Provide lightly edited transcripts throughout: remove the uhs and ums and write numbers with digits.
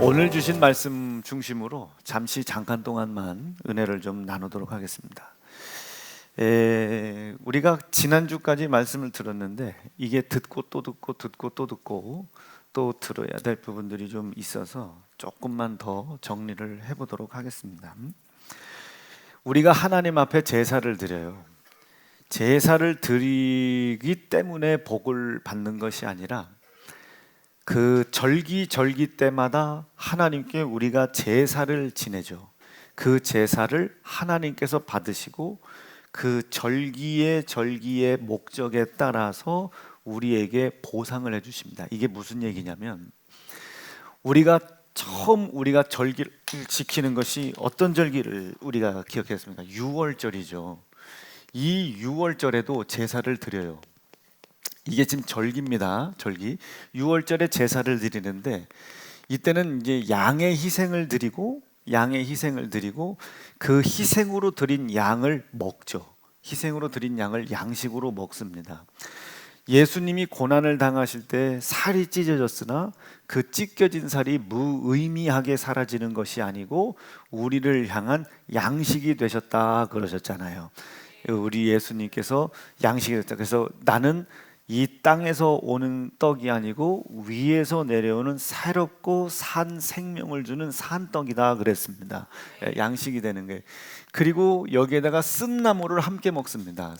오늘 주신 말씀 중심으로 잠깐 동안만 은혜를 좀 나누도록 하겠습니다. 우리가 지난주까지 말씀을 들었는데 이게 듣고 또 들어야 될 부분들이 좀 있어서 조금만 더 정리를 해보도록 하겠습니다. 우리가 하나님 앞에 제사를 드려요. 제사를 드리기 때문에 복을 받는 것이 아니라 그 절기 때마다 하나님께 우리가 제사를 지내죠. 그 제사를 하나님께서 받으시고 그 절기의 목적에 따라서 우리에게 보상을 해주십니다. 이게 무슨 얘기냐면 우리가 절기를 지키는 것이 어떤 절기를 우리가 기억했습니까? 6월절이죠. 이 6월절에도 제사를 드려요. 이게 지금 절기입니다. 절기. 6월절에 제사를 드리는데 이때는 이제 양의 희생을 드리고 그 희생으로 드린 양을 먹죠. 희생으로 드린 양을 양식으로 먹습니다. 예수님이 고난을 당하실 때 살이 찢어졌으나 그 찢겨진 살이 무의미하게 사라지는 것이 아니고 우리를 향한 양식이 되셨다 그러셨잖아요. 우리 예수님께서 양식이 되셨다. 그래서 나는 이 땅에서 오는 떡이 아니고 위에서 내려오는 새롭고 산 생명을 주는 산 떡이다 그랬습니다. 양식이 되는 게. 그리고 여기에다가 쓴나물을 함께 먹습니다.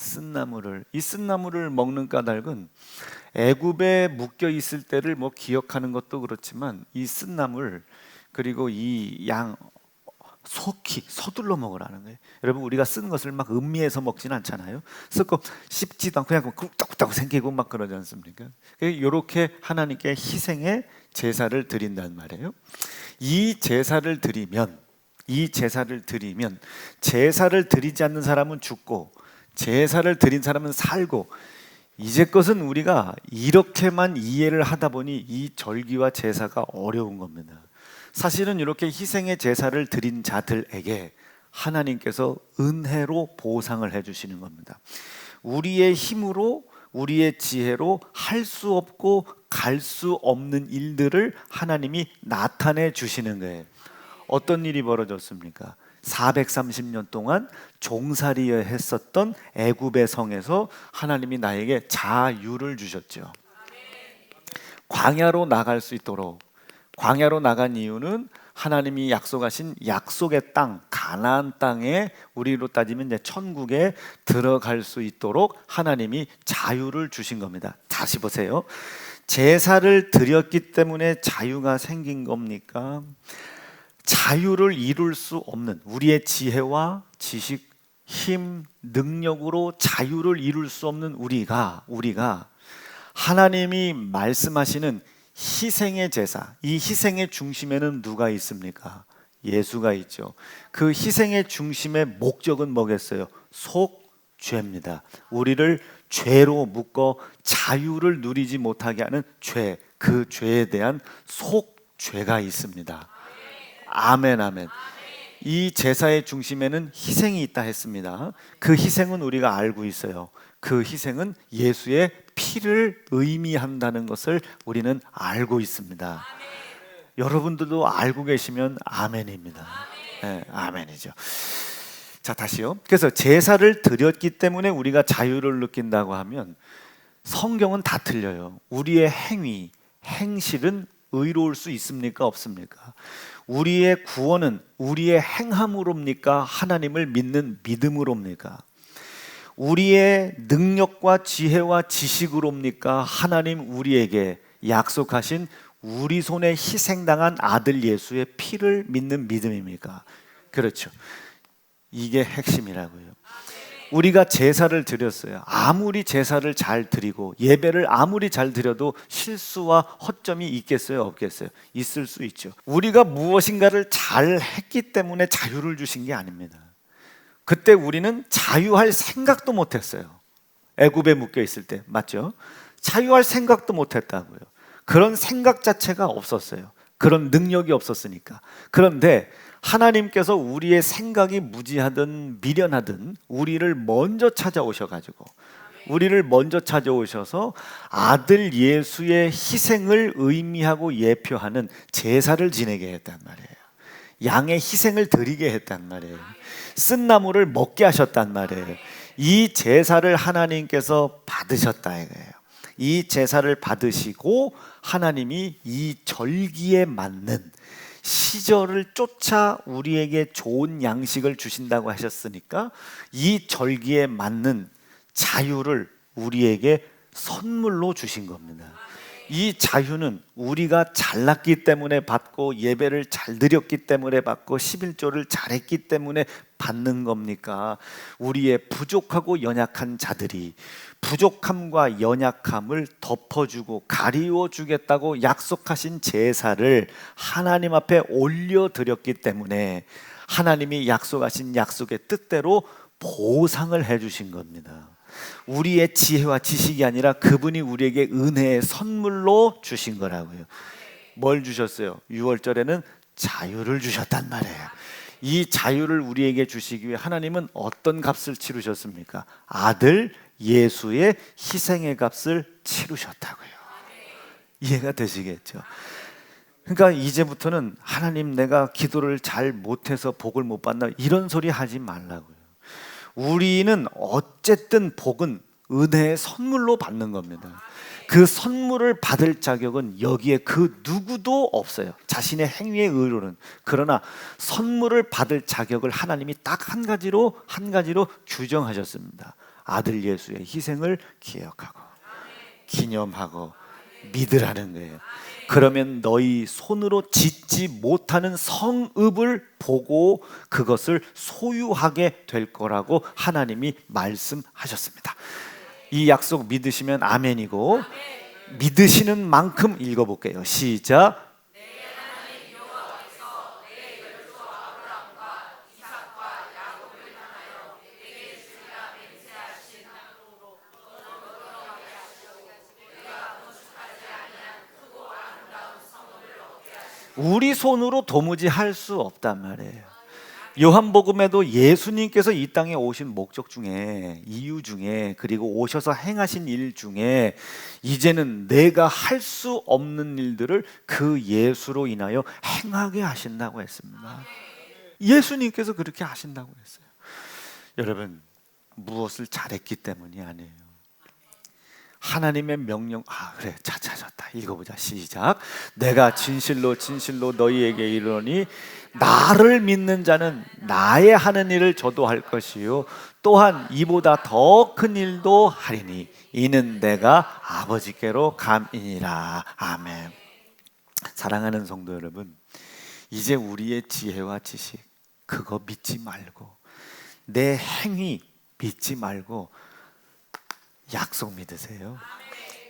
이 쓴나물을 먹는 까닭은 애굽에 묶여 있을 때를 기억하는 것도 그렇지만 이 쓴나물 그리고 이 양 속히 서둘러 먹으라는 거예요. 여러분 우리가 쓴 것을 막 음미해서 먹지는 않잖아요. 썩고 씹지도 않고 그냥 꿀떡꿀떡 생기고 막 그러지 않습니까? 이렇게 하나님께 희생의 제사를 드린단 말이에요. 이 제사를 드리면 제사를 드리지 않는 사람은 죽고 제사를 드린 사람은 살고 이제껏은 우리가 이렇게만 이해를 하다 보니 이 절기와 제사가 어려운 겁니다. 사실은 이렇게 희생의 제사를 드린 자들에게 하나님께서 은혜로 보상을 해주시는 겁니다. 우리의 힘으로 우리의 지혜로 할 수 없고 갈 수 없는 일들을 하나님이 나타내 주시는 거예요. 어떤 일이 벌어졌습니까? 430년 동안 종살이 했었던 애굽의 성에서 하나님이 나에게 자유를 주셨죠. 광야로 나갈 수 있도록. 광야로 나간 이유는 하나님이 약속하신 약속의 땅, 가나안 땅에 우리로 따지면 이제 천국에 들어갈 수 있도록 하나님이 자유를 주신 겁니다. 다시 보세요. 제사를 드렸기 때문에 자유가 생긴 겁니까? 자유를 이룰 수 없는 우리의 지혜와 지식, 힘, 능력으로 자유를 이룰 수 없는 우리가 하나님이 말씀하시는 희생의 제사, 이 희생의 중심에는 누가 있습니까? 예수가 있죠. 그 희생의 중심의 목적은 뭐겠어요? 속죄입니다. 우리를 죄로 묶어 자유를 누리지 못하게 하는 죄, 그 죄에 대한 속죄가 있습니다. 아멘. 이 제사의 중심에는 희생이 있다 했습니다. 그 희생은 우리가 알고 있어요. 그 희생은 예수의 피를 의미한다는 것을 우리는 알고 있습니다. 여러분들도 알고 계시면 아멘입니다. 네, 아멘이죠. 자, 다시요. 그래서 제사를 드렸기 때문에 우리가 자유를 느낀다고 하면 성경은 다 틀려요. 우리의 행실은 의로울 수 있습니까? 없습니까? 우리의 구원은 우리의 행함으로입니까? 하나님을 믿는 믿음으로입니까? 우리의 능력과 지혜와 지식으로입니까? 하나님 우리에게 약속하신 우리 손에 희생당한 아들 예수의 피를 믿는 믿음입니까? 그렇죠. 이게 핵심이라고요. 우리가 제사를 드렸어요. 아무리 제사를 잘 드리고 예배를 아무리 잘 드려도 실수와 허점이 있겠어요? 없겠어요? 있을 수 있죠. 우리가 무엇인가를 잘 했기 때문에 자유를 주신 게 아닙니다. 그때 우리는 자유할 생각도 못했어요. 애굽에 묶여 있을 때 맞죠? 자유할 생각도 못했다고요. 그런 생각 자체가 없었어요. 그런 능력이 없었으니까. 그런데 하나님께서 우리의 생각이 무지하든 미련하든 우리를 먼저 찾아오셔가지고 우리를 먼저 찾아오셔서 아들 예수의 희생을 의미하고 예표하는 제사를 지내게 했단 말이에요. 양의 희생을 드리게 했단 말이에요. 쓴 나물을 먹게 하셨단 말이에요. 이 제사를 하나님께서 받으셨다 이거예요. 이 제사를 받으시고 하나님이 이 절기에 맞는 시절을 쫓아 우리에게 좋은 양식을 주신다고 하셨으니까 이 절기에 맞는 자유를 우리에게 선물로 주신 겁니다. 이 자유는 우리가 잘났기 때문에 받고 예배를 잘 드렸기 때문에 받고 11조를 잘했기 때문에 받는 겁니까? 우리의 부족하고 연약한 자들이 부족함과 연약함을 덮어주고 가리워 주겠다고 약속하신 제사를 하나님 앞에 올려드렸기 때문에 하나님이 약속하신 약속의 뜻대로 보상을 해주신 겁니다. 우리의 지혜와 지식이 아니라 그분이 우리에게 은혜의 선물로 주신 거라고요. 뭘 주셨어요? 6월절에는 자유를 주셨단 말이에요. 이 자유를 우리에게 주시기 위해 하나님은 어떤 값을 치르셨습니까? 아들 예수의 희생의 값을 치르셨다고요. 이해가 되시겠죠? 그러니까 이제부터는 하나님 내가 기도를 잘 못해서 복을 못 받나 이런 소리 하지 말라고요. 우리는 어쨌든 복은 은혜의 선물로 받는 겁니다. 그 선물을 받을 자격은 여기에 그 누구도 없어요. 자신의 행위의 의로는. 그러나 선물을 받을 자격을 하나님이 딱 한 가지로 규정하셨습니다. 아들 예수의 희생을 기억하고 기념하고 믿으라는 거예요. 그러면 너희 손으로 짓지 못하는 성읍을 보고 그것을 소유하게 될 거라고 하나님이 말씀하셨습니다. 이 약속 믿으시면 아멘이고, 믿으시는 만큼 읽어볼게요. 시작. 우리 손으로 도무지 할 수 없단 말이에요. 요한복음에도 예수님께서 이 땅에 오신 목적 중에, 이유 중에, 그리고 오셔서 행하신 일 중에 이제는 내가 할 수 없는 일들을 그 예수로 인하여 행하게 하신다고 했습니다. 예수님께서 그렇게 하신다고 했어요. 여러분, 무엇을 잘했기 때문이 아니에요. 하나님의 명령, 그래, 찾았다. 읽어보자. 시작. 내가 진실로 너희에게 이르노니 나를 믿는 자는 나의 하는 일을 저도 할 것이요 또한 이보다 더 큰 일도 하리니 이는 내가 아버지께로 감이니라. 아멘. 사랑하는 성도 여러분, 이제 우리의 지혜와 지식 그거 믿지 말고 내 행위 믿지 말고 약속 믿으세요.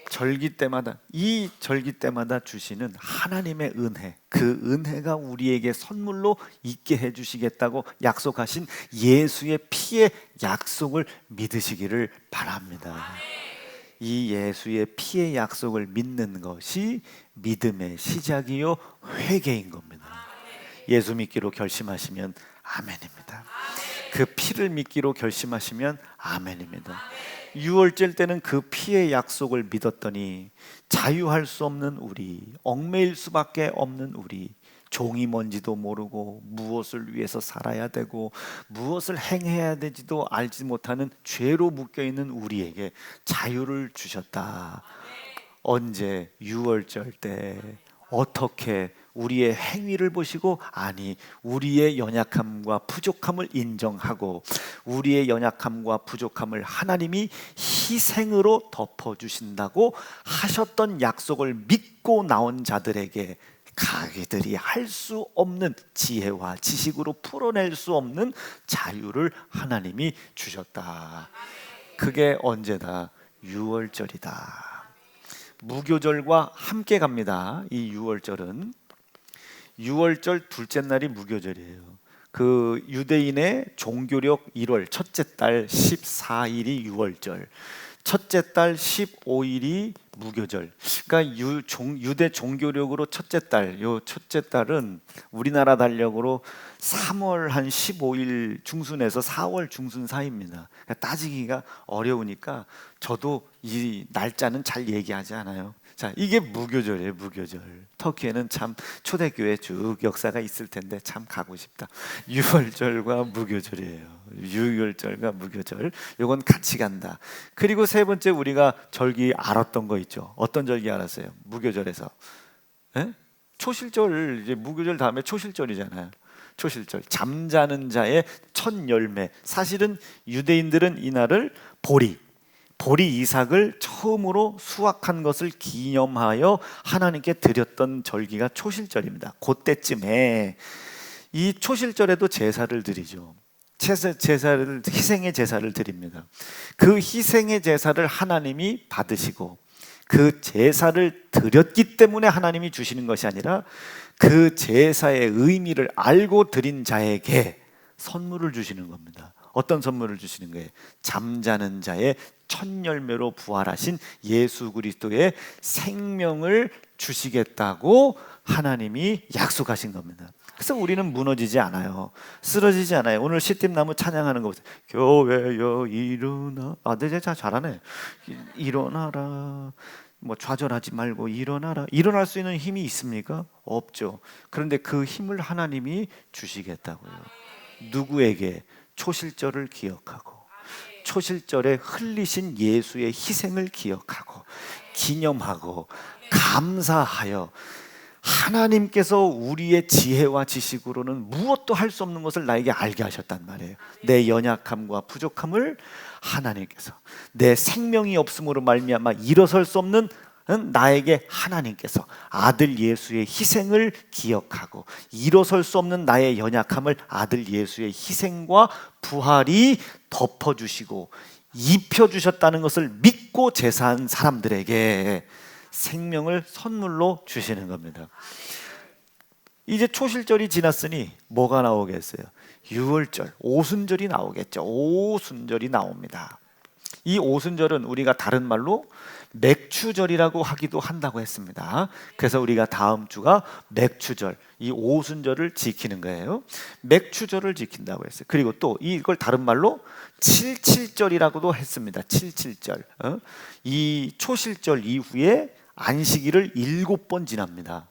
절기 때마다, 이 절기 때마다 주시는 하나님의 은혜, 그 은혜가 우리에게 선물로 있게 해주시겠다고 약속하신 예수의 피의 약속을 믿으시기를 바랍니다. 이 예수의 피의 약속을 믿는 것이 믿음의 시작이요 회개인 겁니다. 예수 믿기로 결심하시면 아멘입니다. 그 피를 믿기로 결심하시면 아멘입니다. 6월절 때는 그 피의 약속을 믿었더니 자유할 수 없는 우리, 얽매일 수밖에 없는 우리, 종이 뭔지도 모르고 무엇을 위해서 살아야 되고 무엇을 행해야 되지도 알지 못하는 죄로 묶여있는 우리에게 자유를 주셨다. 언제? 6월절 때. 어떻게? 우리의 행위를 보시고, 아니, 우리의 연약함과 부족함을 인정하고 우리의 연약함과 부족함을 하나님이 희생으로 덮어주신다고 하셨던 약속을 믿고 나온 자들에게 자기들이 할 수 없는 지혜와 지식으로 풀어낼 수 없는 자유를 하나님이 주셨다. 그게 언제다? 6월절이다. 무교절과 함께 갑니다. 이 6월절은 6월절 둘째 날이 무교절이에요. 그 유대인의 종교력 1월 첫째 달 14일이 6월절, 첫째 달 15일이 무교절. 그러니까 유대 종교력으로 첫째 달, 요 첫째 달은 우리나라 달력으로 3월 한 15일 중순에서 4월 중순 사이입니다. 그러니까 따지기가 어려우니까 저도 이 날짜는 잘 얘기하지 않아요. 자, 이게 무교절이에요, 무교절. 터키에는 참 초대교회 쭉 역사가 있을 텐데 참 가고 싶다. 유월절과 무교절이에요. 유월절과 무교절. 요건 같이 간다. 그리고 세 번째 우리가 절기 알았던 거 있죠. 어떤 절기 알았어요? 무교절에서. 에? 초실절, 이제 무교절 다음에 초실절이잖아요. 초실절. 잠자는 자의 첫 열매. 사실은 유대인들은 이날을 보리 이삭을 처음으로 수확한 것을 기념하여 하나님께 드렸던 절기가 초실절입니다. 그때쯤에 이 초실절에도 제사를 드리죠. 희생의 제사를 드립니다. 그 희생의 제사를 하나님이 받으시고 그 제사를 드렸기 때문에 하나님이 주시는 것이 아니라 그 제사의 의미를 알고 드린 자에게 선물을 주시는 겁니다. 어떤 선물을 주시는 거예요? 잠자는 자의 첫 열매로 부활하신 예수 그리스도의 생명을 주시겠다고 하나님이 약속하신 겁니다. 그래서 우리는 무너지지 않아요. 쓰러지지 않아요. 오늘 시띠나무 찬양하는 거 보세요. 교회여 일어나. 네, 잘하네. 일어나라. 뭐 좌절하지 말고 일어나라. 일어날 수 있는 힘이 있습니까? 없죠. 그런데 그 힘을 하나님이 주시겠다고요. 누구에게? 초실절을 기억하고 초실절에 흘리신 예수의 희생을 기억하고 기념하고 감사하여 하나님께서 우리의 지혜와 지식으로는 무엇도 할 수 없는 것을 나에게 알게 하셨단 말이에요. 내 연약함과 부족함을 하나님께서 내 생명이 없음으로 말미암아 일어설 수 없는 나에게 하나님께서 아들 예수의 희생을 기억하고 일어설 수 없는 나의 연약함을 아들 예수의 희생과 부활이 덮어주시고 입혀주셨다는 것을 믿고 제사한 사람들에게 생명을 선물로 주시는 겁니다. 이제 초실절이 지났으니 뭐가 나오겠어요? 유월절, 오순절이 나오겠죠. 오순절이 나옵니다. 이 오순절은 우리가 다른 말로 맥추절이라고 하기도 한다고 했습니다. 그래서 우리가 다음 주가 맥추절, 이 오순절을 지키는 거예요. 맥추절을 지킨다고 했어요. 그리고 또 이걸 다른 말로 칠칠절이라고도 했습니다. 칠칠절. 이 초실절 이후에 안식일을 7번 지납니다.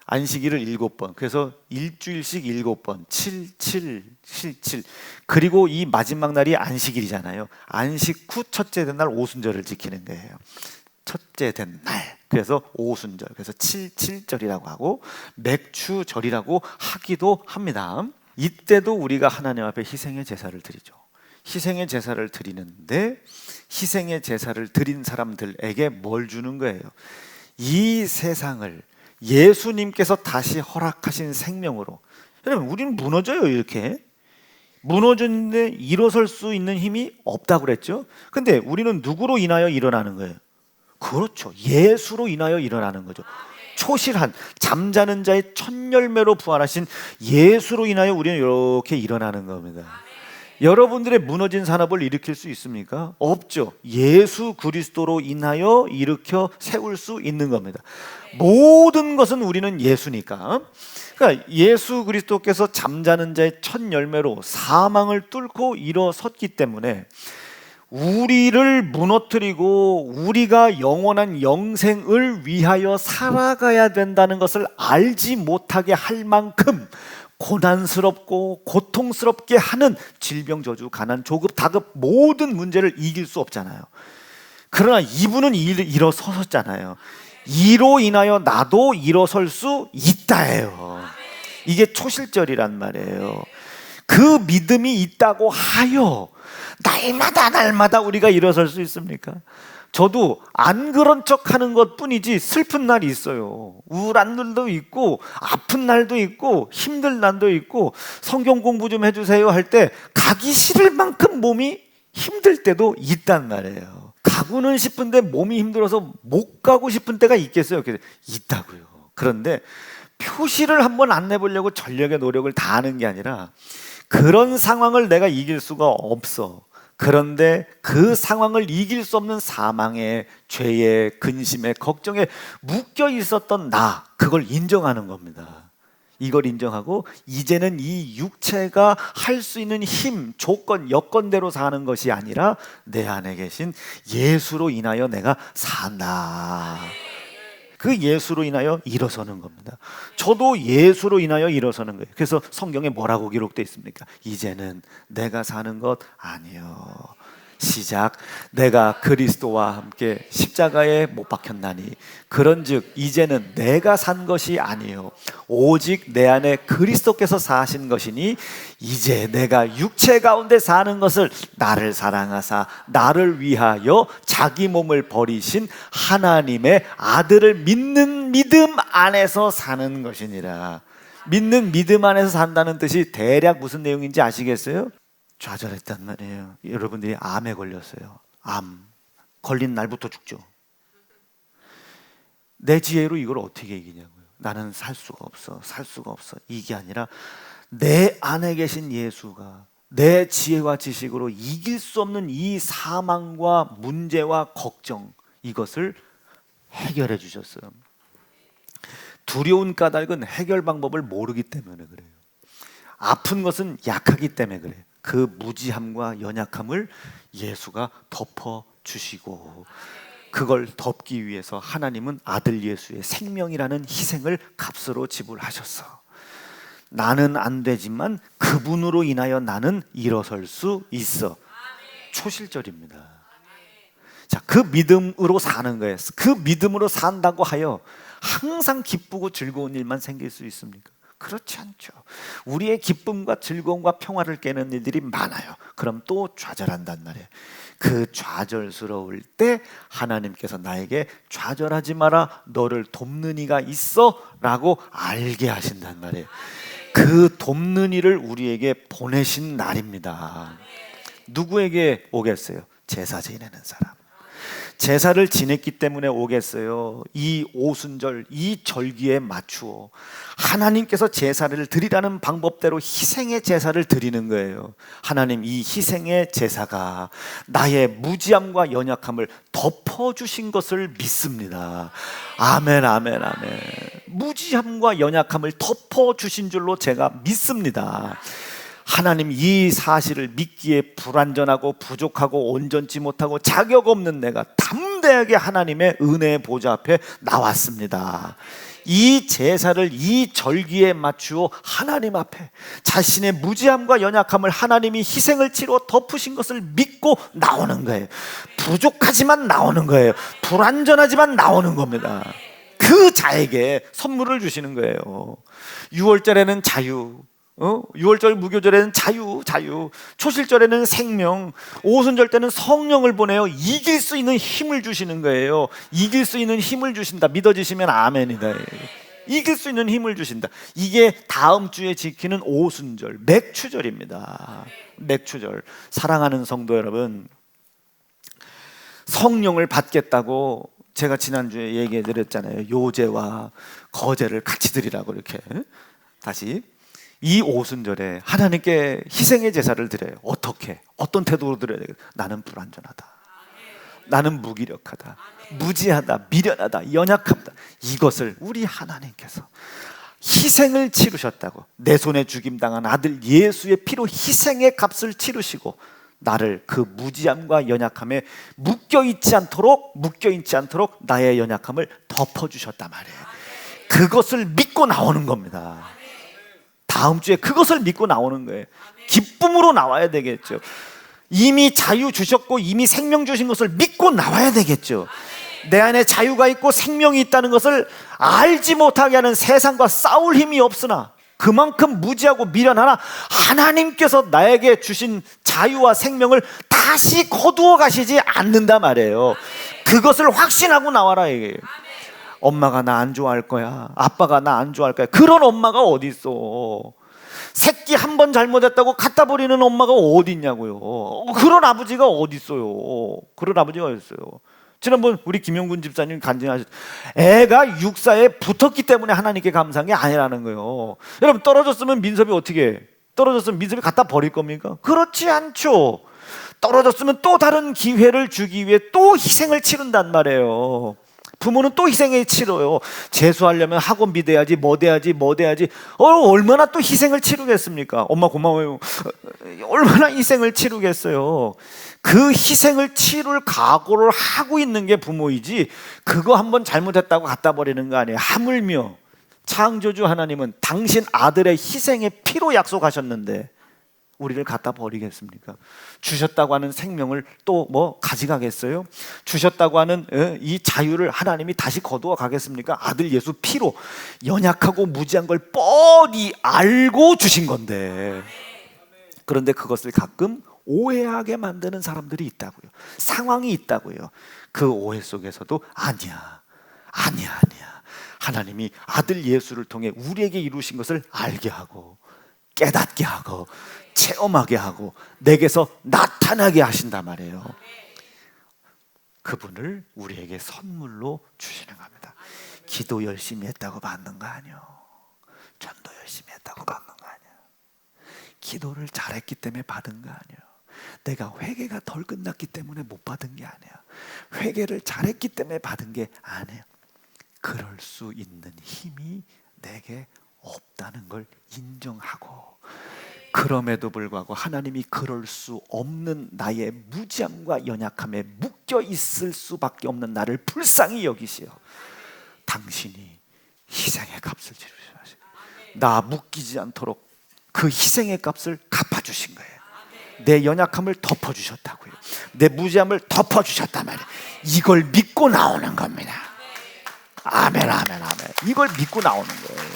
안식일을 7번. 그래서 일주일씩 7번. 7777. 그리고 이 마지막 날이 안식일이잖아요. 안식 후 첫째 된 날 오순절을 지키는 거예요. 첫째 된 날. 그래서 오순절. 그래서 77절이라고 하고 맥추절이라고 하기도 합니다. 이때도 우리가 하나님 앞에 희생의 제사를 드리죠. 희생의 제사를 드리는데 희생의 제사를 드린 사람들에게 뭘 주는 거예요? 이 세상을 예수님께서 다시 허락하신 생명으로. 여러분, 우리는 무너져요. 이렇게 무너졌는데 일어설 수 있는 힘이 없다고 그랬죠. 근데 우리는 누구로 인하여 일어나는 거예요? 그렇죠, 예수로 인하여 일어나는 거죠. 초실한 잠자는 자의 첫 열매로 부활하신 예수로 인하여 우리는 이렇게 일어나는 겁니다. 여러분들의 무너진 산업을 일으킬 수 있습니까? 없죠. 예수 그리스도로 인하여 일으켜 세울 수 있는 겁니다. 모든 것은 우리는 예수니까. 그러니까 예수 그리스도께서 잠자는 자의 첫 열매로 사망을 뚫고 일어섰기 때문에 우리를 무너뜨리고 우리가 영원한 영생을 위하여 살아가야 된다는 것을 알지 못하게 할 만큼 고난스럽고 고통스럽게 하는 질병, 저주, 가난, 조급, 다급 모든 문제를 이길 수 없잖아요. 그러나 이분은 일어서셨잖아요. 이로 인하여 나도 일어설 수 있다예요. 이게 초실절이란 말이에요. 그 믿음이 있다고 하여 날마다 우리가 일어설 수 있습니까? 저도 안 그런 척하는 것뿐이지 슬픈 날이 있어요. 우울한 날도 있고 아픈 날도 있고 힘든 날도 있고 성경 공부 좀 해주세요 할 때 가기 싫을 만큼 몸이 힘들 때도 있단 말이에요. 가고는 싶은데 몸이 힘들어서 못 가고 싶은 때가 있겠어요? 있다고요. 그런데 표시를 한번 안 내보려고 전력의 노력을 다하는 게 아니라 그런 상황을 내가 이길 수가 없어. 그런데 그 상황을 이길 수 없는 사망에, 죄에, 근심에, 걱정에 묶여 있었던 나, 그걸 인정하는 겁니다. 이걸 인정하고 이제는 이 육체가 할 수 있는 힘, 조건, 여건대로 사는 것이 아니라 내 안에 계신 예수로 인하여 내가 산다. 그 예수로 인하여 일어서는 겁니다. 저도 예수로 인하여 일어서는 거예요. 그래서 성경에 뭐라고 기록되어 있습니까? 이제는 내가 사는 것 아니요. 시작. 내가 그리스도와 함께 십자가에 못 박혔나니 그런즉 이제는 내가 산 것이 아니요 오직 내 안에 그리스도께서 사신 것이니 이제 내가 육체 가운데 사는 것을 나를 사랑하사 나를 위하여 자기 몸을 버리신 하나님의 아들을 믿는 믿음 안에서 사는 것이니라. 믿는 믿음 안에서 산다는 뜻이 대략 무슨 내용인지 아시겠어요? 좌절했단 말이에요. 여러분들이 암에 걸렸어요. 암 걸린 날부터 죽죠. 내 지혜로 이걸 어떻게 이기냐고요. 나는 살 수가 없어. 이게 아니라 내 안에 계신 예수가 내 지혜와 지식으로 이길 수 없는 이 사망과 문제와 걱정, 이것을 해결해 주셨어요. 두려운 까닭은 해결 방법을 모르기 때문에 그래요. 아픈 것은 약하기 때문에 그래요. 그 무지함과 연약함을 예수가 덮어주시고, 그걸 덮기 위해서 하나님은 아들 예수의 생명이라는 희생을 값으로 지불하셨어. 나는 안 되지만 그분으로 인하여 나는 일어설 수 있어. 초실절입니다. 자, 그 믿음으로 사는 거예요. 그 믿음으로 산다고 하여 항상 기쁘고 즐거운 일만 생길 수 있습니까? 그렇지 않죠. 우리의 기쁨과 즐거움과 평화를 깨는 일들이 많아요. 그럼 또 좌절한단 말이에요. 그 좌절스러울 때 하나님께서 나에게 좌절하지 마라, 너를 돕는 이가 있어 라고 알게 하신단 말이에요. 그 돕는 이를 우리에게 보내신 날입니다. 누구에게 오겠어요? 제사 지내는 사람. 제사를 지냈기 때문에 오겠어요. 이 오순절, 이 절기에 맞추어 하나님께서 제사를 드리라는 방법대로 희생의 제사를 드리는 거예요. 하나님, 이 희생의 제사가 나의 무지함과 연약함을 덮어주신 것을 믿습니다. 아멘, 아멘, 아멘. 무지함과 연약함을 덮어주신 줄로 제가 믿습니다. 하나님, 이 사실을 믿기에 불완전하고 부족하고 온전치 못하고 자격 없는 내가 담대하게 하나님의 은혜의 보좌 앞에 나왔습니다. 이 제사를 이 절기에 맞추어 하나님 앞에 자신의 무지함과 연약함을 하나님이 희생을 치러 덮으신 것을 믿고 나오는 거예요. 부족하지만 나오는 거예요. 불완전하지만 나오는 겁니다. 그 자에게 선물을 주시는 거예요. 6월절에는 자유, 6월절 무교절에는 자유, 초실절에는 생명, 오순절 때는 성령을 보내어 이길 수 있는 힘을 주시는 거예요. 이길 수 있는 힘을 주신다. 믿어지시면 아멘이다. 이길 수 있는 힘을 주신다. 이게 다음 주에 지키는 오순절, 맥추절입니다. 맥추절. 사랑하는 성도 여러분, 성령을 받겠다고 제가 지난주에 얘기해 드렸잖아요. 요제와 거제를 같이 드리라고. 이렇게 다시 이 오순절에 하나님께 희생의 제사를 드려요. 어떻게? 어떤 태도로 드려야 되겠다. 나는 불완전하다, 나는 무기력하다, 무지하다, 미련하다, 연약하다. 이것을 우리 하나님께서 희생을 치르셨다고, 내 손에 죽임당한 아들 예수의 피로 희생의 값을 치르시고 나를 그 무지함과 연약함에 묶여있지 않도록 나의 연약함을 덮어주셨단 말이에요. 그것을 믿고 나오는 겁니다. 다음 주에 그것을 믿고 나오는 거예요. 기쁨으로 나와야 되겠죠. 이미 자유 주셨고 이미 생명 주신 것을 믿고 나와야 되겠죠. 내 안에 자유가 있고 생명이 있다는 것을 알지 못하게 하는 세상과 싸울 힘이 없으나 그만큼 무지하고 미련하나 하나님께서 나에게 주신 자유와 생명을 다시 거두어 가시지 않는단 말이에요. 그것을 확신하고 나와라 이게. 엄마가 나 안 좋아할 거야, 아빠가 나 안 좋아할 거야. 그런 엄마가 어디 있어? 새끼 한 번 잘못했다고 갖다 버리는 엄마가 어디 있냐고요. 그런 아버지가 어디 있어요? 그런 아버지가 어디 있어요? 지난번 우리 김용군 집사님 간증하셨죠. 애가 육사에 붙었기 때문에 하나님께 감사한 게 아니라는 거예요. 여러분, 떨어졌으면 민섭이 어떻게 해? 떨어졌으면 민섭이 갖다 버릴 겁니까? 그렇지 않죠. 떨어졌으면 또 다른 기회를 주기 위해 또 희생을 치른단 말이에요. 부모는 또 희생을 치러요. 재수하려면 학원비 대야지, 뭐 대야지, 뭐 대야지. 얼마나 또 희생을 치르겠습니까? 엄마 고마워요. 얼마나 희생을 치르겠어요. 그 희생을 치를 각오를 하고 있는 게 부모이지, 그거 한번 잘못했다고 갖다 버리는 거 아니에요. 하물며 창조주 하나님은 당신 아들의 희생의 피로 약속하셨는데 우리를 갖다 버리겠습니까? 주셨다고 하는 생명을 또 뭐 가져가겠어요? 주셨다고 하는 이 자유를 하나님이 다시 거두어 가겠습니까? 아들 예수 피로 연약하고 무지한 걸 뻔히 알고 주신 건데, 그런데 그것을 가끔 오해하게 만드는 사람들이 있다고요. 상황이 있다고요. 그 오해 속에서도 아니야. 하나님이 아들 예수를 통해 우리에게 이루신 것을 알게 하고 깨닫게 하고 체험하게 하고 내게서 나타나게 하신단 말이에요. 그분을 우리에게 선물로 주시는 겁니다. 기도 열심히 했다고 받는 거 아니요. 전도 열심히 했다고 받는 거 아니야. 기도를 잘했기 때문에 받은 거 아니에요. 내가 회개가 덜 끝났기 때문에 못 받은 게 아니야. 회개를 잘했기 때문에 받은 게 아니에요. 그럴 수 있는 힘이 내게 없다는 걸 인정하고, 그럼에도 불구하고 하나님이 그럴 수 없는 나의 무지함과 연약함에 묶여 있을 수밖에 없는 나를 불쌍히 여기시어 당신이 희생의 값을 치르셔서 나 묶이지 않도록 그 희생의 값을 갚아주신 거예요. 내 연약함을 덮어주셨다고요. 내 무지함을 덮어주셨단 말이에요. 이걸 믿고 나오는 겁니다. 아멘. 이걸 믿고 나오는 거예요.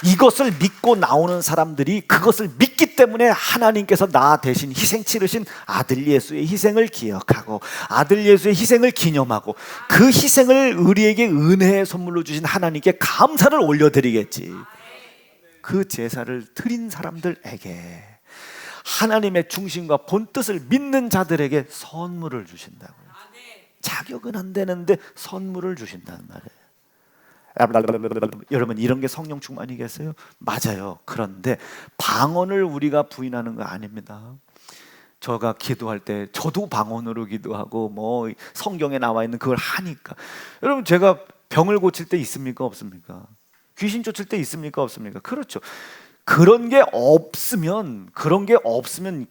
이것을 믿고 나오는 사람들이 그것을 믿기 때문에 하나님께서 나 대신 희생 치르신 아들 예수의 희생을 기억하고 아들 예수의 희생을 기념하고 그 희생을 우리에게 은혜의 선물로 주신 하나님께 감사를 올려드리겠지. 그 제사를 드린 사람들에게 하나님의 중심과 본뜻을 믿는 자들에게 선물을 주신다고요. 자격은 안 되는데 선물을 주신다는 말이에요. 여러분, 이런 게 성령 충만이겠어요? 맞아요. 그런데 방언을 우리가 부인하는 거 아닙니다. 제가 기도할 때 저도 방언으로 기도하고 뭐 성경에 나와 있는 그걸 하니까, 여러분 제가 병을 고칠 때 있습니까? 없습니까? 귀신 쫓을 때 있습니까? 없습니까? 그렇죠. 그런 게 없으면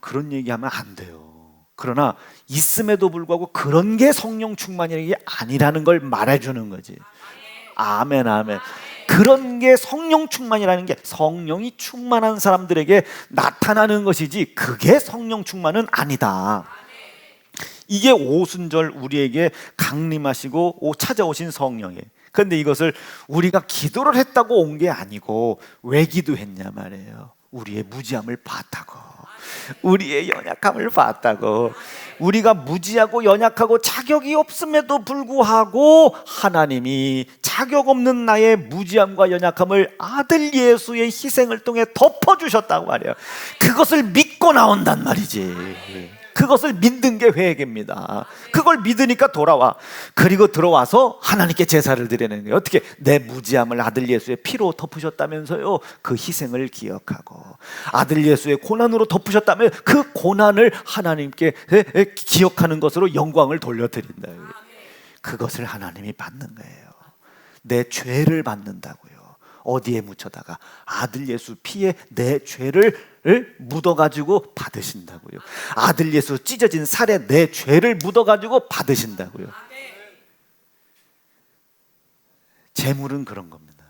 그런 얘기하면 안 돼요. 그러나 있음에도 불구하고 그런 게 성령 충만이 아니라는 걸 말해주는 거지. 아멘. 그런 게 성령 충만이라는 게 성령이 충만한 사람들에게 나타나는 것이지 그게 성령 충만은 아니다. 이게 오순절 우리에게 강림하시고 찾아오신 성령이에요. 그런데 이것을 우리가 기도를 했다고 온 게 아니고 왜 기도했냐 말이에요. 우리의 무지함을 봤다고, 우리의 연약함을 봤다고. 우리가 무지하고 연약하고 자격이 없음에도 불구하고 하나님이 자격 없는 나의 무지함과 연약함을 아들 예수의 희생을 통해 덮어주셨다고 말이에요. 그것을 믿고 나온단 말이지. 그것을 믿는 게 회개입니다. 그걸 믿으니까 돌아와. 그리고 들어와서 하나님께 제사를 드리는 거예요. 어떻게? 내 무지함을 아들 예수의 피로 덮으셨다면서요. 그 희생을 기억하고 아들 예수의 고난으로 덮으셨다면 그 고난을 하나님께 기억하는 것으로 영광을 돌려드린다. 그것을 하나님이 받는 거예요. 내 죄를 받는다고요. 어디에 묻혀다가 아들 예수 피에 내 죄를 묻어가지고 받으신다고요. 아들 예수 찢어진 살에 내 죄를 묻어가지고 받으신다고요. 재물은 그런 겁니다.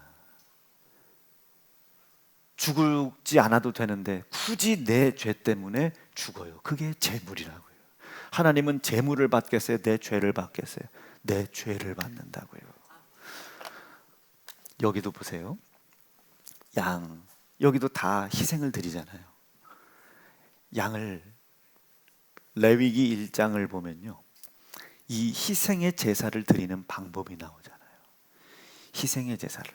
죽지 않아도 되는데 굳이 내 죄 때문에 죽어요. 그게 재물이라고요. 하나님은 재물을 받겠어요? 내 죄를 받겠어요? 내 죄를 받는다고요. 여기도 보세요. 양, 여기도 다 희생을 드리잖아요. 양을 레위기 1장을 보면요, 이 희생의 제사를 드리는 방법이 나오잖아요. 희생의 제사를,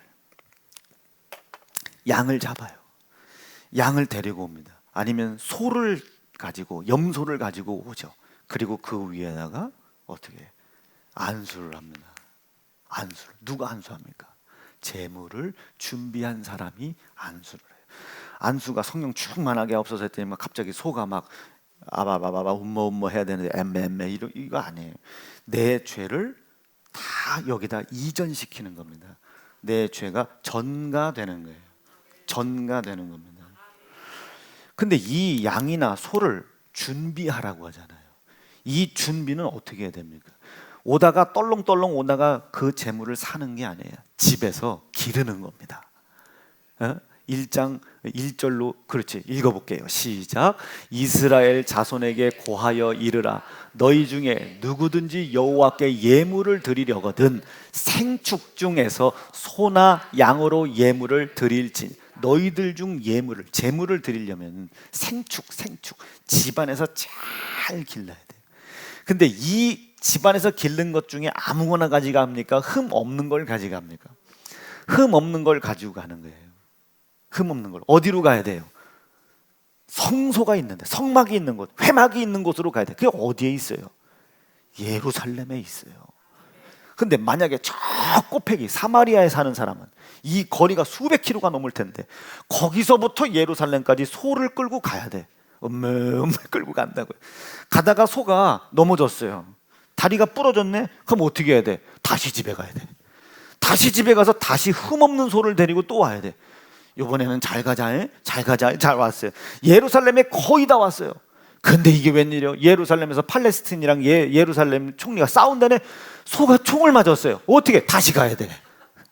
양을 잡아요. 양을 데리고 옵니다. 아니면 소를 가지고, 염소를 가지고 오죠. 그리고 그 위에다가 어떻게 안수를 합니다. 안수를 누가 안수합니까? 제물을 준비한 사람이 안수를 해요. 안수가 성령 충만하게 없어서 했더니 막 갑자기 소가 막 아바바바바 음모 해야 되는데 엠메 이거 아니에요. 내 죄를 다 여기다 이전시키는 겁니다. 내 죄가 전가되는 거예요. 전가되는 겁니다. 근데 이 양이나 소를 준비하라고 하잖아요. 이 준비는 어떻게 해야 됩니까? 오다가 떨렁떨렁 오다가 그 재물을 사는 게 아니에요. 집에서 기르는 겁니다. 1장 1절로 그렇지 읽어볼게요. 시작. 이스라엘 자손에게 고하여 이르라. 너희 중에 누구든지 여호와께 예물을 드리려거든 생축 중에서 소나 양으로 예물을 드릴지. 너희들 중 재물을 드리려면 생축 집안에서 잘 길러야 돼요. 근데 이 집안에서 기른 것 중에 아무거나 가져갑니까? 흠 없는 걸 가져갑니까? 흠 없는 걸 가지고 가는 거예요. 흠 없는 걸 어디로 가야 돼요? 성소가 있는데, 성막이 있는 곳, 회막이 있는 곳으로 가야 돼요. 그게 어디에 있어요? 예루살렘에 있어요. 근데 만약에 저 꼭대기 사마리아에 사는 사람은 이 거리가 수백 킬로가 넘을 텐데 거기서부터 예루살렘까지 소를 끌고 가야 돼. 엄매 끌고 간다고요. 가다가 소가 넘어졌어요. 다리가 부러졌네? 그럼 어떻게 해야 돼? 다시 집에 가야 돼. 다시 집에 가서 다시 흠없는 소를 데리고 또 와야 돼. 이번에는 잘 가자, 잘 왔어요. 예루살렘에 거의 다 왔어요. 근데 이게 웬일이요? 예루살렘에서 팔레스틴이랑 예루살렘 총리가 싸운다네. 소가 총을 맞았어요. 어떻게? 다시 가야 돼.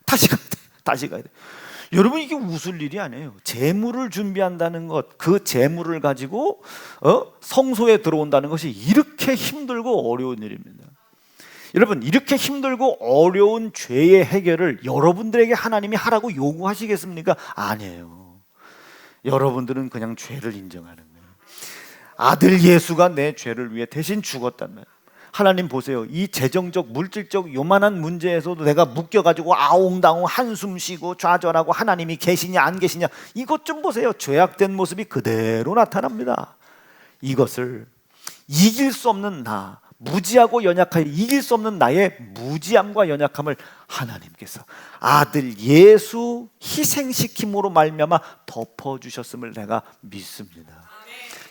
다시 가야 돼. 여러분, 이게 웃을 일이 아니에요. 재물을 준비한다는 것, 그 재물을 가지고 성소에 들어온다는 것이 이렇게 힘들고 어려운 일입니다. 여러분, 이렇게 힘들고 어려운 죄의 해결을 여러분들에게 하나님이 하라고 요구하시겠습니까? 아니에요. 여러분들은 그냥 죄를 인정하는 거예요. 아들 예수가 내 죄를 위해 대신 죽었단 말이에요. 하나님 보세요. 이 재정적 물질적 요만한 문제에서도 내가 묶여가지고 아웅다웅 한숨 쉬고 좌절하고 하나님이 계시냐 안 계시냐, 이것 좀 보세요. 죄악된 모습이 그대로 나타납니다. 이것을 이길 수 없는 나, 무지하고 연약하여 이길 수 없는 나의 무지함과 연약함을 하나님께서 아들 예수 희생시킴으로 말미암아 덮어주셨음을 내가 믿습니다.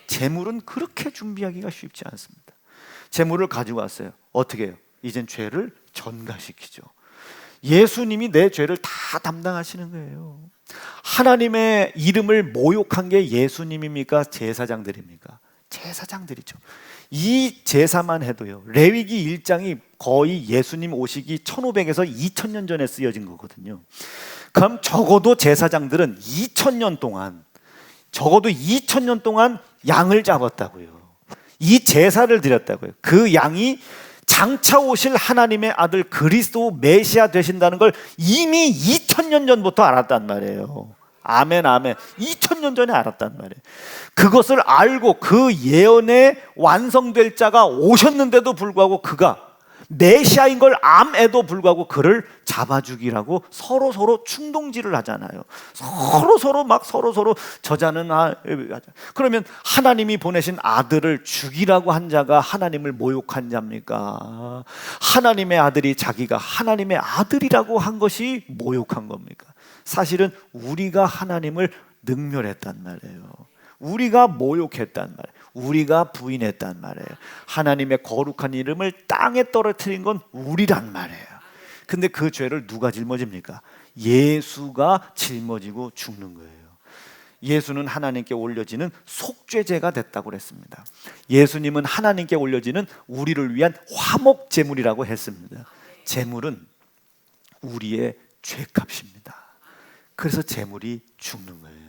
재물은 그렇게 준비하기가 쉽지 않습니다. 재물을 가지고 왔어요. 어떻게 해요? 이젠 죄를 전가시키죠. 예수님이 내 죄를 다 담당하시는 거예요. 하나님의 이름을 모욕한 게 예수님입니까? 제사장들입니까? 제사장들이죠. 이 제사만 해도요, 레위기 1장이 거의 예수님 오시기 1500에서 2000년 전에 쓰여진 거거든요. 그럼 적어도 제사장들은 2000년 동안 양을 잡았다고요. 이 제사를 드렸다고요. 그 양이 장차 오실 하나님의 아들 그리스도 메시아 되신다는 걸 이미 2000년 전부터 알았단 말이에요. 아멘. 2000년 전에 알았단 말이에요. 그것을 알고 그 예언에 완성될 자가 오셨는데도 불구하고 그가 메시아인 걸 암에도 불구하고 그를 잡아 죽이라고 서로 충동질을 하잖아요. 서로 저자는 그러면 하나님이 보내신 아들을 죽이라고 한 자가 하나님을 모욕한 자입니까? 하나님의 아들이 자기가 하나님의 아들이라고 한 것이 모욕한 겁니까? 사실은 우리가 하나님을 능멸했단 말이에요. 우리가 모욕했단 말이에요. 우리가 부인했단 말이에요. 하나님의 거룩한 이름을 땅에 떨어뜨린 건 우리란 말이에요. 근데 그 죄를 누가 짊어집니까? 예수가 짊어지고 죽는 거예요. 예수는 하나님께 올려지는 속죄제가 됐다고 그랬습니다. 예수님은 하나님께 올려지는 우리를 위한 화목 제물이라고 했습니다. 제물은 우리의 죄값입니다. 그래서 제물이 죽는 거예요.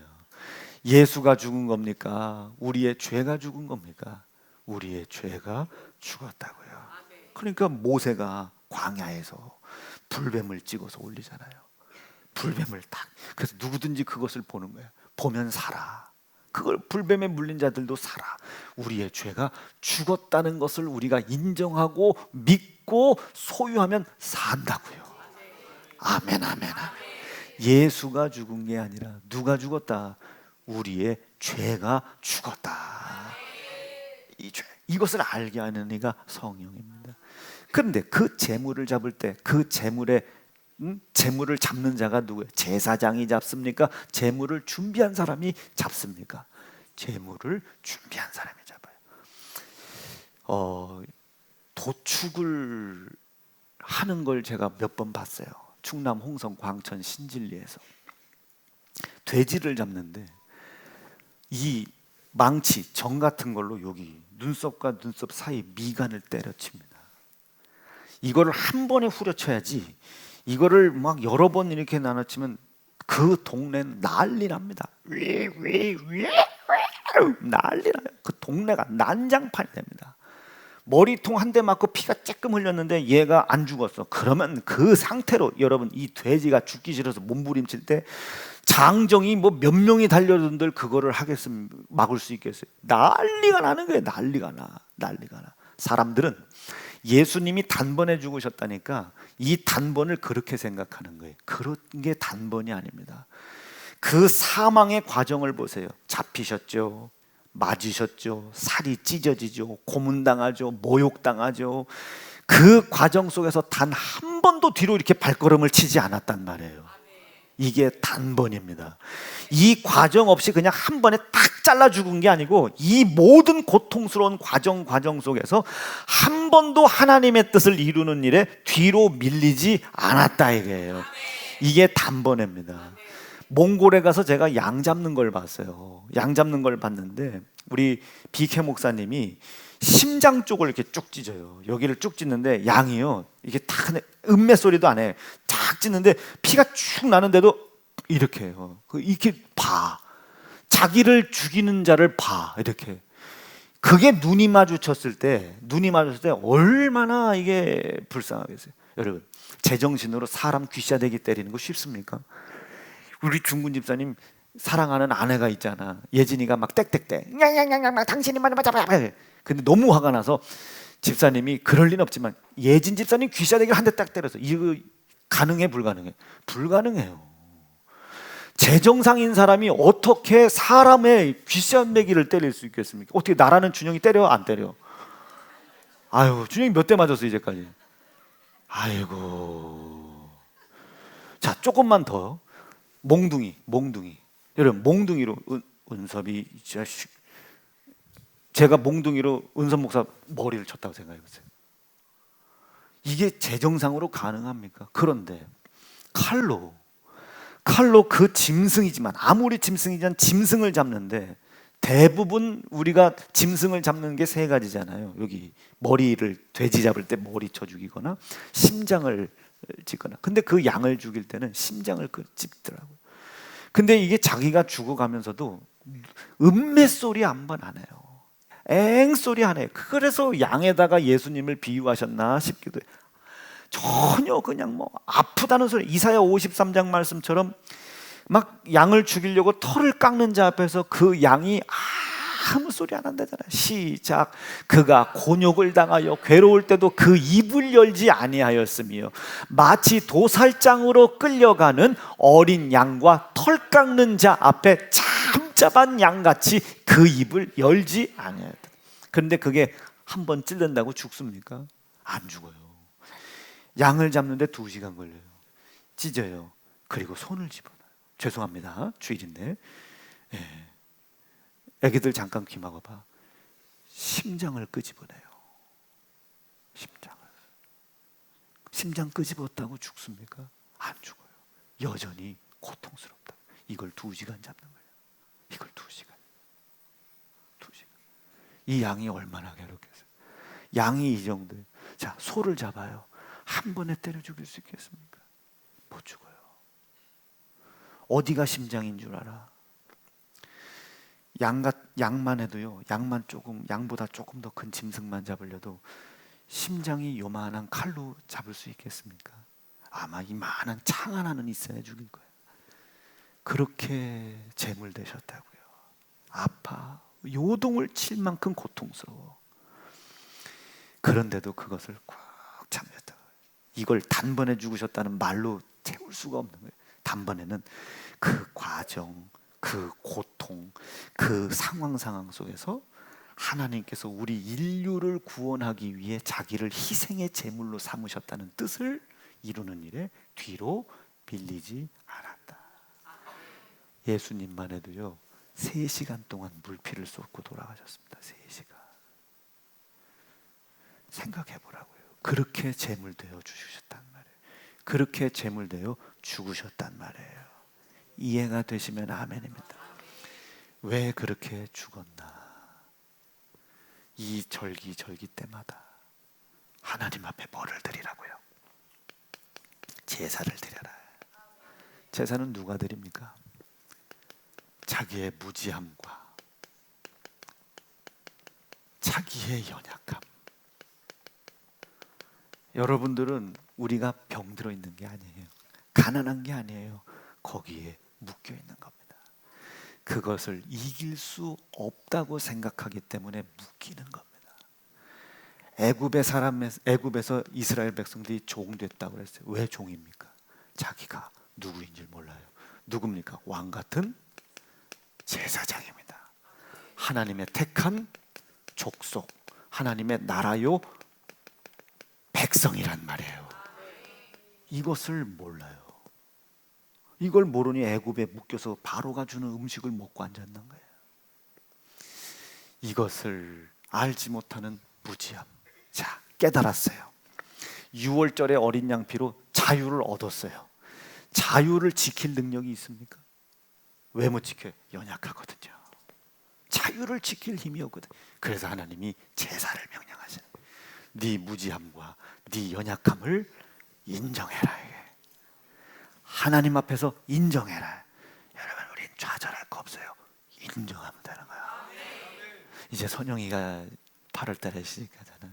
예수가 죽은 겁니까? 우리의 죄가 죽은 겁니까? 우리의 죄가 죽었다고요. 그러니까 모세가 광야에서 불뱀을 찍어서 올리잖아요. 불뱀을 딱. 그래서 누구든지 그것을 보는 거예요. 보면 살아. 그걸 불뱀에 물린 자들도 살아. 우리의 죄가 죽었다는 것을 우리가 인정하고 믿고 소유하면 산다고요. 아멘. 예수가 죽은 게 아니라 누가 죽었다? 우리의 죄가 죽었다. 이 죄, 이것을 알게 하는 이가 성령입니다. 그런데 그 재물을 잡을 때 그 재물의 제물을 잡는 자가 누구예요? 제사장이 잡습니까? 제물을 준비한 사람이 잡습니까? 제물을 준비한 사람이 잡아요. 도축을 하는 걸 제가 몇 번 봤어요. 충남 홍성 광천 신진리에서 돼지를 잡는데 이 망치, 정 같은 걸로 여기 눈썹과 눈썹 사이 미간을 때려칩니다. 이거를 한 번에 후려쳐야지, 이거를 막 여러 번 이렇게 나눠치면 그 동네는 난리 납니다. 난리 나요. 그 동네가 난장판이 됩니다. 머리통 한 대 맞고 피가 쬐끔 흘렸는데 얘가 안 죽었어. 그러면 그 상태로 여러분, 이 돼지가 죽기 싫어서 몸부림칠 때 장정이 뭐 몇 명이 달려든들 그거를 하겠으면 막을 수 있겠어요? 난리가 나는 거예요. 난리가 나. 사람들은 예수님이 단번에 죽으셨다니까 이 단번을 그렇게 생각하는 거예요. 그런 게 단번이 아닙니다. 그 사망의 과정을 보세요. 잡히셨죠, 맞으셨죠, 살이 찢어지죠, 고문당하죠, 모욕당하죠. 그 과정 속에서 단 한 번도 뒤로 이렇게 발걸음을 치지 않았단 말이에요. 이게 단번입니다. 이 과정 없이 그냥 한 번에 딱 잘라 죽은 게 아니고 이 모든 고통스러운 과정 속에서 한 번도 하나님의 뜻을 이루는 일에 뒤로 밀리지 않았다 이거예요. 이게 단번입니다. 몽골에 가서 제가 양 잡는 걸 봤어요. 양 잡는 걸 봤는데 우리 비케 목사님이 심장 쪽을 이렇게 쭉 찢어요. 여기를 쭉 찢는데 양이요, 이게 탁 음매 소리도 안 해. 쫙 찢는데 피가 쭉 나는데도 이렇게 해요. 이렇게 봐. 자기를 죽이는 자를 봐. 이렇게. 그게 눈이 마주쳤을 때 얼마나 이게 불쌍하겠어요. 여러분, 제정신으로 사람 귀싸대기 때리는 거 쉽습니까? 우리 중군 집사님 사랑하는 아내가 있잖아. 예진이가 막 땡땡땡 냥냥냥냥 당신이만 맞아봐. 근데 너무 화가 나서 집사님이 그럴 리는 없지만 예진 집사님 귀싸대기를 한 대 딱 때려서 이거 가능해 불가능해? 불가능해요. 제정상인 사람이 어떻게 사람의 귀싸대기를 때릴 수 있겠습니까? 어떻게 나라는 준영이 때려 안 때려? 아유, 준영이 몇 대 맞았어 이제까지? 아이고. 자, 조금만 더. 몽둥이. 여러분, 몽둥이로 은섭이 자식, 제가 몽둥이로 은섭 목사 머리를 쳤다고 생각해 보세요. 이게 제정상으로 가능합니까? 그런데 칼로 그 짐승이지만, 아무리 짐승이지만 짐승을 잡는데 대부분 우리가 짐승을 잡는 게 세 가지잖아요. 여기 머리를, 돼지 잡을 때 머리 쳐 죽이거나 심장을 찢거나. 근데 그 양을 죽일 때는 심장을 찝더라고요. 근데 이게 자기가 죽어가면서도 음메소리 한 번 안 해요. 앵소리 안 해요. 그래서 양에다가 예수님을 비유하셨나 싶기도 해요. 전혀 그냥 뭐 아프다는 소리, 이사야 53장 말씀처럼 막 양을 죽이려고 털을 깎는 자 앞에서 그 양이 아무 소리 안 한다잖아요. 시작. 그가 곤욕을 당하여 괴로울 때도 그 입을 열지 아니하였으며 마치 도살장으로 끌려가는 어린 양과 털 깎는 자 앞에 잠잠한 양같이 그 입을 열지 아니하였다. 그런데 그게 한 번 찔른다고 죽습니까? 안 죽어요. 양을 잡는데 2시간 걸려요. 찢어요. 그리고 손을 집어넣어요. 죄송합니다, 주일인데. 애기들 잠깐 귀 막아봐. 심장을 끄집어내요. 심장 끄집었다고 죽습니까? 안 죽어요. 여전히 고통스럽다. 이걸 2시간 잡는 거예요. 이걸 2시간. 이 양이 얼마나 괴롭겠어요. 양이 이 정도예요. 자, 소를 잡아요. 한 번에 때려 죽일 수 있겠습니까? 못 죽어요. 어디가 심장인 줄 알아? 양만 해도요, 양보다 조금 더 큰 짐승만 잡으려도 심장이 요만한 칼로 잡을 수 있겠습니까? 아마 이만한 창 하나는 있어야 죽일 거예요. 그렇게 재물되셨다고요. 아파. 요동을 칠 만큼 고통스러워. 그런데도 그것을 꽉 참으셨다. 이걸 단번에 죽으셨다는 말로 채울 수가 없는 거예요. 단번에는 그 과정, 그 고통, 그 상황 속에서 하나님께서 우리 인류를 구원하기 위해 자기를 희생의 제물로 삼으셨다는 뜻을 이루는 일에 뒤로 빌리지 않았다. 예수님만 해도요 3시간 동안 물피를 쏟고 돌아가셨습니다. 3시간. 생각해 보라고요. 그렇게 재물되어 주셨단 말이에요. 그렇게 재물되어 죽으셨단 말이에요. 이해가 되시면 아멘입니다. 왜 그렇게 죽었나? 이 절기 때마다 하나님 앞에 뭐를 드리라고요? 제사를 드려라. 제사는 누가 드립니까? 자기의 무지함과 자기의 연약함. 여러분들은 우리가 병들어 있는 게 아니에요. 가난한 게 아니에요. 거기에 묶여 있는 겁니다. 그것을 이길 수 없다고 생각하기 때문에 묶이는 겁니다. 애굽에서 이스라엘 백성들이 종됐다고 그랬어요. 왜 종입니까? 자기가 누구인 줄 몰라요. 누굽니까? 왕 같은 제사장입니다. 하나님의 택한 족속, 하나님의 나라요 백성이란 말이에요. 이것을 몰라요. 이걸 모르니 애굽에 묶여서 바로가 주는 음식을 먹고 앉았는 거예요. 이것을 알지 못하는 무지함. 자, 깨달았어요. 6월절에 어린 양 피로 자유를 얻었어요. 자유를 지킬 능력이 있습니까? 왜 못 지켜요? 연약하거든요. 자유를 지킬 힘이 없거든. 그래서 하나님이 제사를 명령하시는 거예요. 네 무지함과 네 연약함을 인정해라. 하나님 앞에서 인정해라. 여러분, 우린 좌절할 거 없어요. 인정하면 되는 거야. 이제 선영이가 8월 달에 시집가잖아.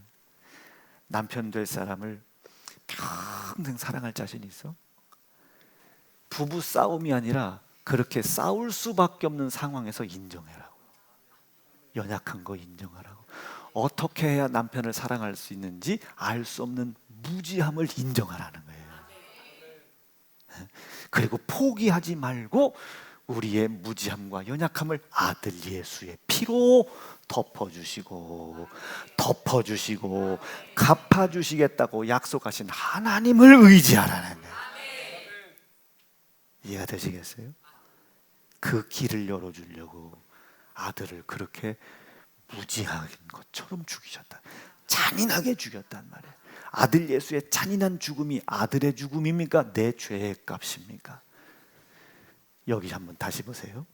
남편 될 사람을 평생 사랑할 자신이 있어? 부부 싸움이 아니라 그렇게 싸울 수밖에 없는 상황에서 인정해라고. 연약한 거 인정하라고. 어떻게 해야 남편을 사랑할 수 있는지 알 수 없는 무지함을 인정하라는 거예요. 그리고 포기하지 말고 우리의 무지함과 연약함을 아들 예수의 피로 덮어주시고 갚아주시겠다고 약속하신 하나님을 의지하라는 거예요. 이해가 되시겠어요? 그 길을 열어주려고 아들을 그렇게 무지한 것처럼 죽이셨다. 잔인하게 죽였단 말이에요. 아들 예수의 잔인한 죽음이 아들의 죽음입니까? 내 죄의 값입니까? 여기 한번 다시 보세요.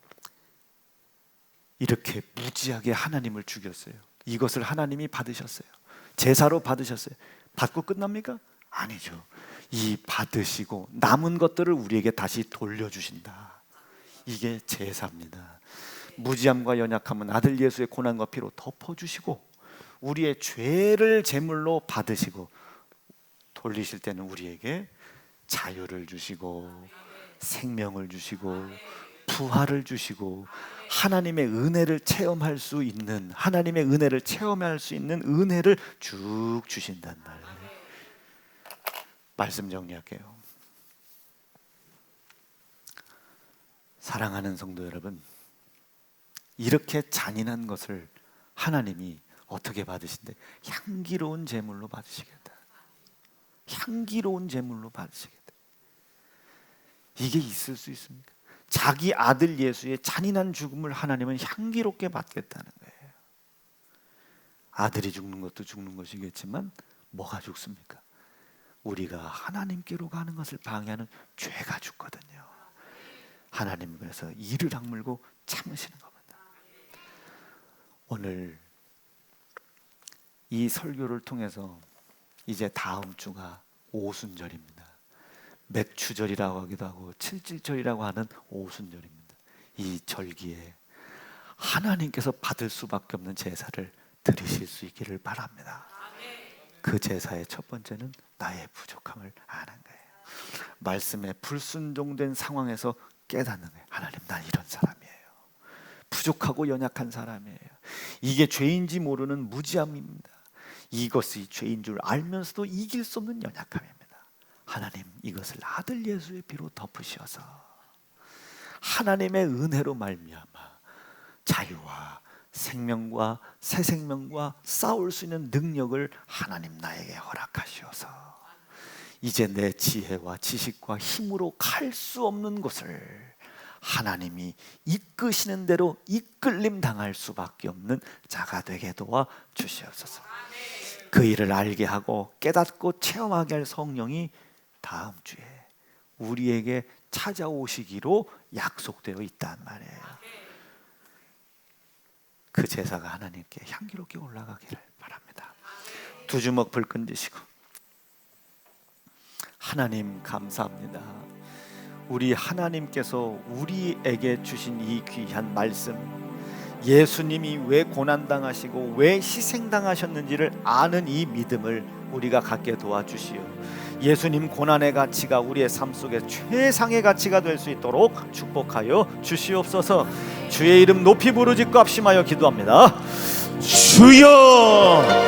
이렇게 무지하게 하나님을 죽였어요. 이것을 하나님이 받으셨어요. 제사로 받으셨어요. 받고 끝납니까? 아니죠. 이 받으시고 남은 것들을 우리에게 다시 돌려주신다. 이게 제사입니다. 무지함과 연약함은 아들 예수의 고난과 피로 덮어주시고 우리의 죄를 제물로 받으시고 돌리실 때는 우리에게 자유를 주시고 생명을 주시고 부활을 주시고 하나님의 은혜를 체험할 수 있는 은혜를 쭉 주신단 말이에요. 말씀 정리할게요. 사랑하는 성도 여러분, 이렇게 잔인한 것을 하나님이 어떻게 받으신대? 향기로운 제물로 받으시겠다. 향기로운 제물로 받으시겠다. 이게 있을 수 있습니까? 자기 아들 예수의 잔인한 죽음을 하나님은 향기롭게 받겠다는 거예요. 아들이 죽는 것도 죽는 것이겠지만 뭐가 죽습니까? 우리가 하나님께로 가는 것을 방해하는 죄가 죽거든요. 하나님 그래서 이를 악물고 참으시는 겁니다. 오늘 이 설교를 통해서 이제 다음 주가 오순절입니다. 맥추절이라고 하기도 하고 칠칠절이라고 하는 오순절입니다. 이 절기에 하나님께서 받을 수밖에 없는 제사를 드리실 수 있기를 바랍니다. 그 제사의 첫 번째는 나의 부족함을 아는 거예요. 말씀에 불순종된 상황에서 깨닫는 거예요. 하나님, 난 이런 사람이에요. 부족하고 연약한 사람이에요. 이게 죄인지 모르는 무지함입니다. 이것이 죄인 줄 알면서도 이길 수 없는 연약함입니다. 하나님, 이것을 아들 예수의 피로 덮으셔서 하나님의 은혜로 말미암아 자유와 생명과 새 생명과 싸울 수 있는 능력을 하나님 나에게 허락하시어서 이제 내 지혜와 지식과 힘으로 갈 수 없는 곳을 하나님이 이끄시는 대로 이끌림 당할 수밖에 없는 자가 되게 도와 주시옵소서. 그 일을 알게 하고 깨닫고 체험하게 할 성령이 다음 주에 우리에게 찾아오시기로 약속되어 있단 말이에요. 그 제사가 하나님께 향기롭게 올라가기를 바랍니다. 두 주먹 불끈 드시고, 하나님 감사합니다. 우리 하나님께서 우리에게 주신 이 귀한 말씀, 예수님이 왜 고난당하시고 왜 희생당하셨는지를 아는 이 믿음을 우리가 갖게 도와주시오. 예수님 고난의 가치가 우리의 삶 속에 최상의 가치가 될 수 있도록 축복하여 주시옵소서. 주의 이름 높이 부르짖고 합심하여 기도합니다. 주여!